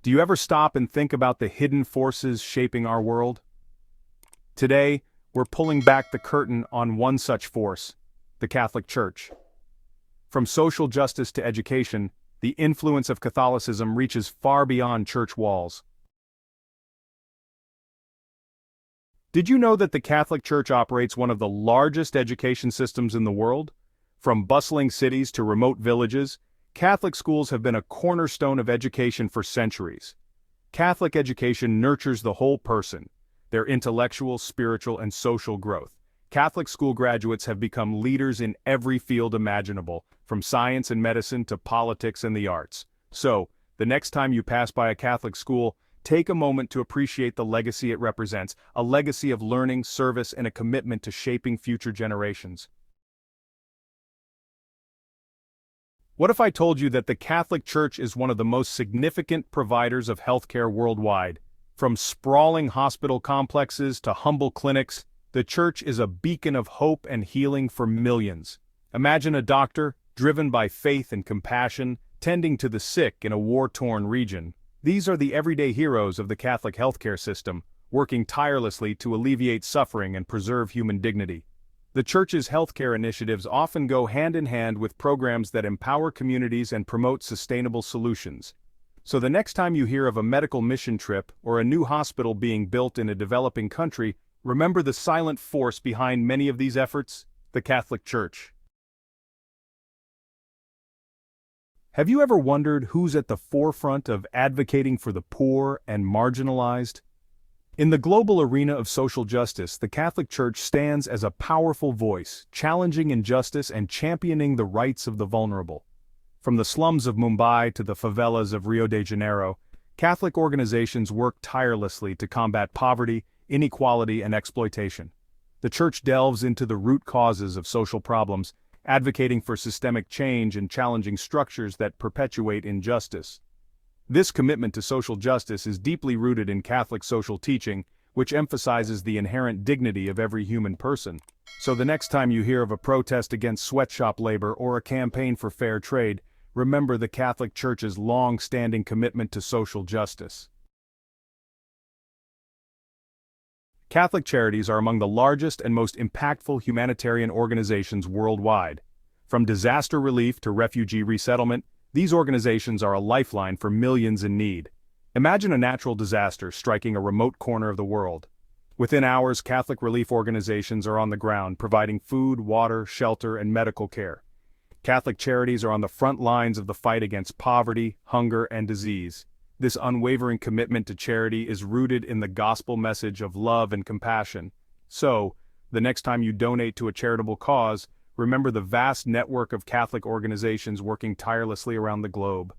Do you ever stop and think about the hidden forces shaping our world? Today, we're pulling back the curtain on one such force, the Catholic Church. From social justice to education, the influence of Catholicism reaches far beyond church walls. Did you know that the Catholic Church operates one of the largest education systems in the world? From bustling cities to remote villages, Catholic schools have been a cornerstone of education for centuries. Catholic education nurtures the whole person, their intellectual, spiritual, and social growth. Catholic school graduates have become leaders in every field imaginable, from science and medicine to politics and the arts. So, the next time you pass by a Catholic school, take a moment to appreciate the legacy it represents, a legacy of learning, service, and a commitment to shaping future generations. What if I told you that the Catholic Church is one of the most significant providers of healthcare worldwide? From sprawling hospital complexes to humble clinics, the Church is a beacon of hope and healing for millions. Imagine a doctor, driven by faith and compassion, tending to the sick in a war-torn region. These are the everyday heroes of the Catholic healthcare system, working tirelessly to alleviate suffering and preserve human dignity. The Church's healthcare initiatives often go hand in hand with programs that empower communities and promote sustainable solutions. So the next time you hear of a medical mission trip or a new hospital being built in a developing country, remember the silent force behind many of these efforts: the Catholic Church. Have you ever wondered who's at the forefront of advocating for the poor and marginalized? In the global arena of social justice, the Catholic Church stands as a powerful voice, challenging injustice and championing the rights of the vulnerable. From the slums of Mumbai to the favelas of Rio de Janeiro, Catholic organizations work tirelessly to combat poverty, inequality, and exploitation. The Church delves into the root causes of social problems, advocating for systemic change and challenging structures that perpetuate injustice. This commitment to social justice is deeply rooted in Catholic social teaching, which emphasizes the inherent dignity of every human person. So the next time you hear of a protest against sweatshop labor or a campaign for fair trade, remember the Catholic Church's long-standing commitment to social justice. Catholic charities are among the largest and most impactful humanitarian organizations worldwide. From disaster relief to refugee resettlement, these organizations are a lifeline for millions in need. Imagine a natural disaster striking a remote corner of the world. Within hours, Catholic relief organizations are on the ground, providing food, water, shelter, and medical care. Catholic charities are on the front lines of the fight against poverty, hunger, and disease. This unwavering commitment to charity is rooted in the gospel message of love and compassion. So, the next time you donate to a charitable cause, remember the vast network of Catholic organizations working tirelessly around the globe.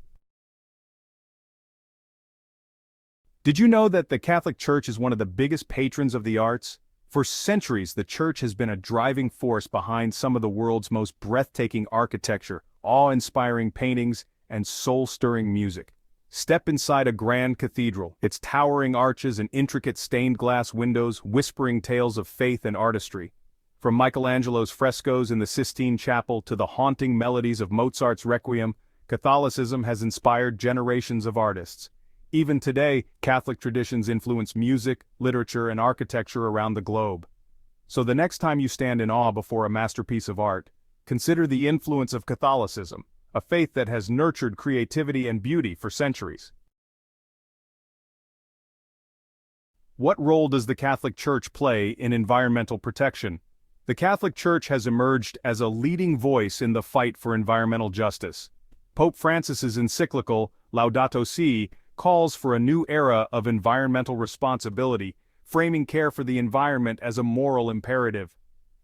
Did you know that the Catholic Church is one of the biggest patrons of the arts? For centuries, the Church has been a driving force behind some of the world's most breathtaking architecture, awe-inspiring paintings, and soul-stirring music. Step inside a grand cathedral, its towering arches and intricate stained glass windows whispering tales of faith and artistry. From Michelangelo's frescoes in the Sistine Chapel to the haunting melodies of Mozart's Requiem, Catholicism has inspired generations of artists. Even today, Catholic traditions influence music, literature, and architecture around the globe. So the next time you stand in awe before a masterpiece of art, consider the influence of Catholicism, a faith that has nurtured creativity and beauty for centuries. What role does the Catholic Church play in environmental protection? The Catholic Church has emerged as a leading voice in the fight for environmental justice. Pope Francis's encyclical, Laudato Si', calls for a new era of environmental responsibility, framing care for the environment as a moral imperative.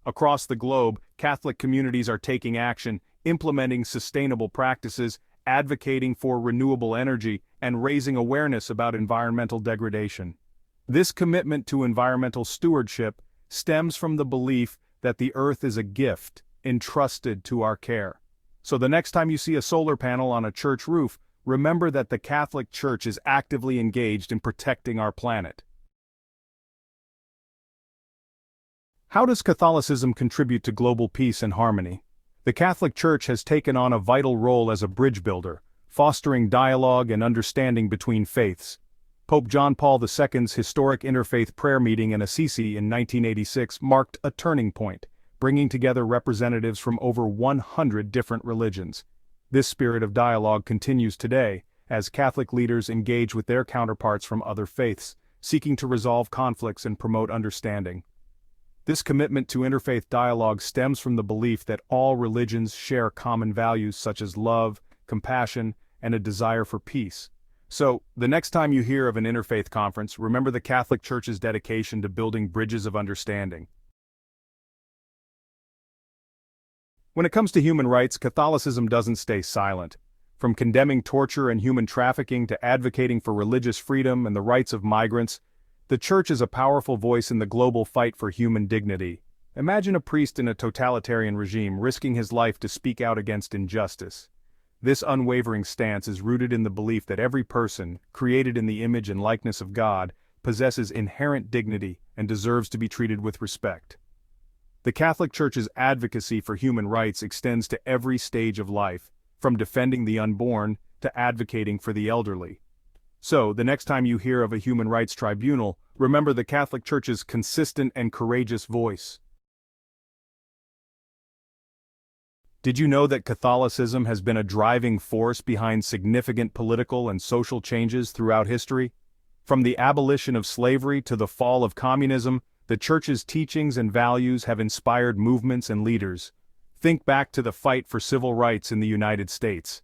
Across the globe, Catholic communities are taking action, implementing sustainable practices, advocating for renewable energy, and raising awareness about environmental degradation. This commitment to environmental stewardship stems from the belief that the earth is a gift entrusted to our care. So the next time you see a solar panel on a church roof, remember that the Catholic Church is actively engaged in protecting our planet. How does Catholicism contribute to global peace and harmony? The Catholic Church has taken on a vital role as a bridge builder, fostering dialogue and understanding between faiths. Pope John Paul II's historic interfaith prayer meeting in Assisi in 1986 marked a turning point, bringing together representatives from over 100 different religions. This spirit of dialogue continues today, as Catholic leaders engage with their counterparts from other faiths, seeking to resolve conflicts and promote understanding. This commitment to interfaith dialogue stems from the belief that all religions share common values such as love, compassion, and a desire for peace. So, the next time you hear of an interfaith conference, remember the Catholic Church's dedication to building bridges of understanding. When it comes to human rights, Catholicism doesn't stay silent. From condemning torture and human trafficking to advocating for religious freedom and the rights of migrants, the Church is a powerful voice in the global fight for human dignity. Imagine a priest in a totalitarian regime risking his life to speak out against injustice. This unwavering stance is rooted in the belief that every person, created in the image and likeness of God, possesses inherent dignity and deserves to be treated with respect. The Catholic Church's advocacy for human rights extends to every stage of life, from defending the unborn to advocating for the elderly. So, the next time you hear of a human rights tribunal, remember the Catholic Church's consistent and courageous voice. Did you know that Catholicism has been a driving force behind significant political and social changes throughout history? From the abolition of slavery to the fall of communism, the Church's teachings and values have inspired movements and leaders. Think back to the fight for civil rights in the United States.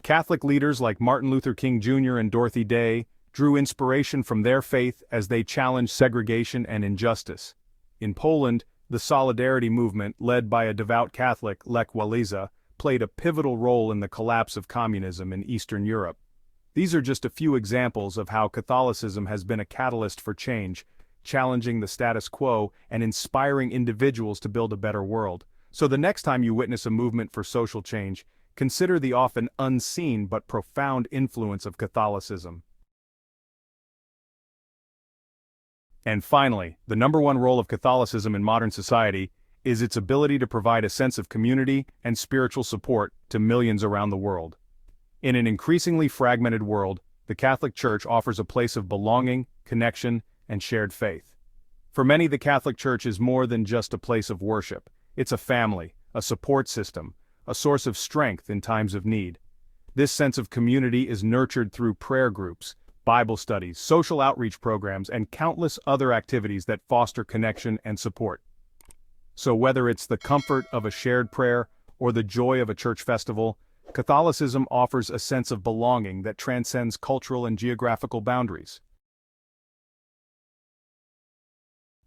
Catholic leaders like Martin Luther King Jr. and Dorothy Day drew inspiration from their faith as they challenged segregation and injustice. In Poland, the Solidarity movement, led by a devout Catholic, Lech Walesa, played a pivotal role in the collapse of communism in Eastern Europe. These are just a few examples of how Catholicism has been a catalyst for change, challenging the status quo and inspiring individuals to build a better world. So the next time you witness a movement for social change, consider the often unseen but profound influence of Catholicism. And finally, the number one role of Catholicism in modern society is its ability to provide a sense of community and spiritual support to millions around the world. In an increasingly fragmented world, the Catholic Church offers a place of belonging, connection, and shared faith. For many, the Catholic Church is more than just a place of worship. It's a family, a support system, a source of strength in times of need. This sense of community is nurtured through prayer groups, Bible studies, social outreach programs, and countless other activities that foster connection and support. So whether it's the comfort of a shared prayer or the joy of a church festival, Catholicism offers a sense of belonging that transcends cultural and geographical boundaries.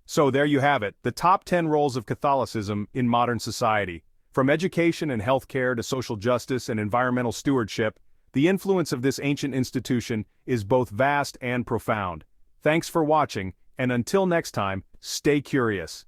So there you have it, the top 10 roles of Catholicism in modern society. From education and healthcare to social justice and environmental stewardship, the influence of this ancient institution is both vast and profound. Thanks for watching, and until next time, stay curious.